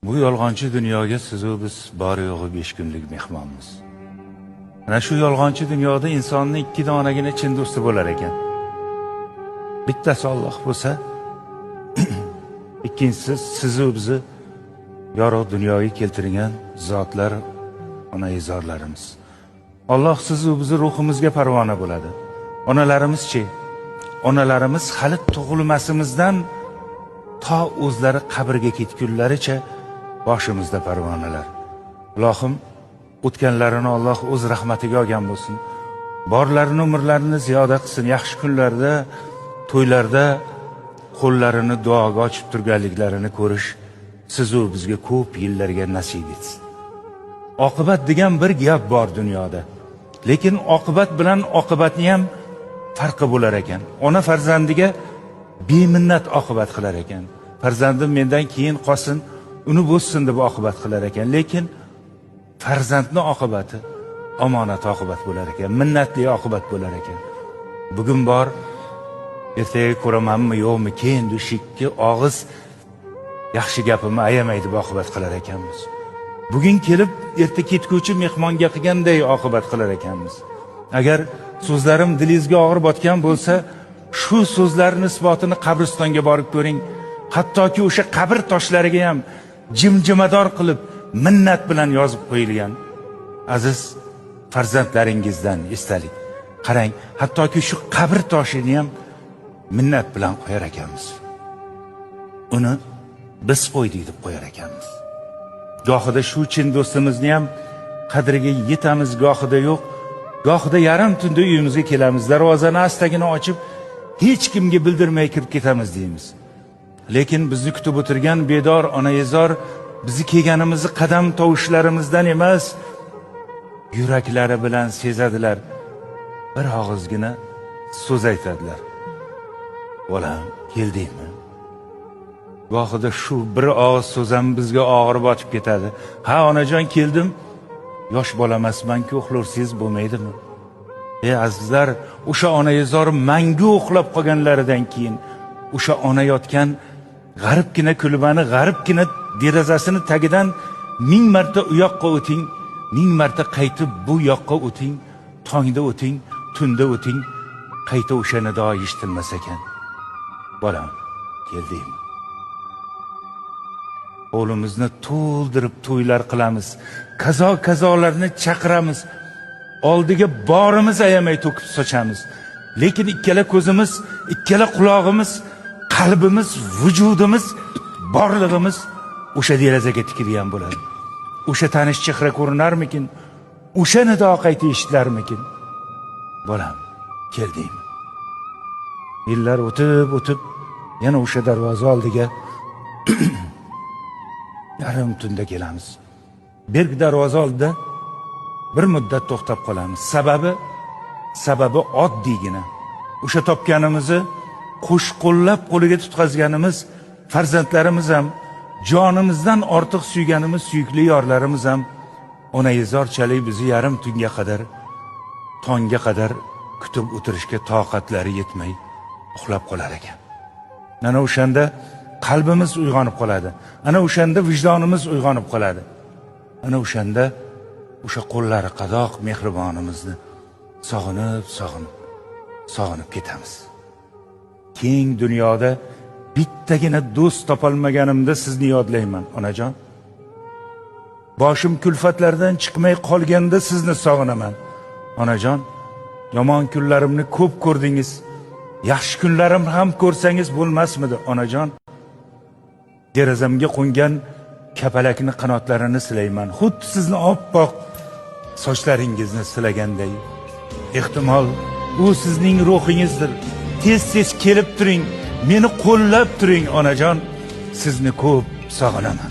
Bu yolg'onchi dunyoga sizu biz bor yo'g'i 5 kunlik mehmonmiz. Ana shu yolg'onchi dunyoda insonning 2 donagina chin do'sti bo'lar ekan. Bittasi Alloh bo'lsa, ikkinchisi sizu bizni yorug' dunyoga keltirgan zotlar, onaizorlarimiz. Alloh sizu bizni ruhimizga parvona bo'ladi. Onalarimiz-chi? Onalarimiz hali tug'ilmasimizdan to o'zlari qabrga ketgunlaricha boshimizda parvonalar. Ilohim, o'tganlarini Alloh o'z rahmatiga olgan bo'lsin. Borlarini, umrlarini ziyoda qilsin. Yaxshi kunlarda, to'ylarda qo'llarini duoga ochib turganliklarini ko'rish sizu bizga ko'p yillarga nasib etsin. Oqibat degan bir gap bor dunyoda. Lekin oqibat bilan oqibatni ham farqi bo'lar ekan. Ona farzandiga beminnat oqibat qilar ekan. Farzandim mendan keyin qolsin, uni bo'ssin deb oqibat qilar ekan. Lekin farzandning oqibati omonat oqibat bo'lar ekan, minnatli oqibat bo'lar ekan. Bugun bor, ertaga ko'ramanmi, yo'qmi, keyin dushikki og'iz yaxshi gapimni ayamay deb oqibat qilar ekanmiz. Bugun kelib erta ketguvchi mehmonga qilganday oqibat qilar ekanmiz. Agar so'zlarim dilingizga og'ir botgan bo'lsa, shu so'zlarning isbotini qabristonga borib ko'ring. Hattoki o'sha qabr toshlariga ham jimjimador qilib minnat bilan yozib qo'yilgan. Aziz farzandlaringizdan esdalik. Qarang, hattoki shu qabr toshini ham minnat bilan qo'yar ekanmiz. Uni biz qo'ydik deb qo'yar ekanmiz. Gohida shu chin do'stimizni ham qadriga yetamiz, gohida yo'q. Gohida yarim tunda uyimizga kelamiz, darvozani astagina ochib, hech kimga bildirmay kirib ketamiz deymiz. Lekin bizni kutib o'tirgan bedor onaizor bizni kelganimizni qadam tovushlarimizdan emas, yuraklari bilan sezadilar. Bir og'izgina so'z aytadilar. Bolam, keldingmi? Gohida shu bir og'iz so'z ham bizga og'ir botib ketadi. Ha, onajon, keldim. Yosh bolamasman-ku, uxlursiz bo'lmaydimi? Azizlar, o'sha onaizor mangu uxlab qolganlaridan keyin o'sha ona yotgan g'aribgina kulbani, g'aribgina derazasini tagidan 1000 marta u yoqqa o'ting, 1000 marta qaytib bu yoqqa o'ting, tongda o'ting, tunda o'ting, qayta o'sha nido eshitilmas ekan. Bolam, keldingmi? Qo'limizni to'ldirib to'ylar qilamiz, kazolarni chaqiramiz, oldiga borimiz ayamay to'kib sochamiz. Lekin ikkala ko'zimiz, ikkala quloqimiz, qalbimiz, vujudimiz, borlig'imiz o'sha derazaga tikilgan bo'ladi. O'sha tanish chehra ko'rinarmikin? O'sha nido qayta eshitilarmikin? Bolam, keldingmi? Yillar o'tib, yana o'sha darvoza oldiga yarim tunda kelamiz. Berk darvoza oldida bir muddat to'xtab qolamiz. Sababi oddiygina. O'sha topganimizni qo'shqo'llab qo'liga tutqazganimiz farzandlarimiz ham, jonimizdan ortiq suyganimiz suyukli yorlarimiz ham onaizorchalik bizni yarim tunga qadar, tongga qadar kutib o'tirishga toqatlari yetmay uxlab qolar ekan. Ana o'shanda qalbimiz uyg'onib qoladi. Ana o'shanda vijdonimiz uyg'onib qoladi. Ana o'shanda o'sha qo'llari qadoq mehribonimizni sog'inib ketamiz. Keng dunyoda bittagina do'st topolmaganimda sizni yodlayman, onajon. Boshim kulfatlardan chiqmay qolganda sizni sog'inaman, onajon. Yomon kunlarimni ko'p ko'rdingiz. Yaxshi kunlarim ham ko'rsangiz bo'lmasmidi, onajon? Derazamga qo'ngan kapalakni qanotlarini silayman. Xuddi sizni oppoq sochlaringizni silaganday. Ehtimol u sizning ruhingizdir. Tez kelib turing, meni qo'llab turing, onajon. Sizni ko'p sog'inaman.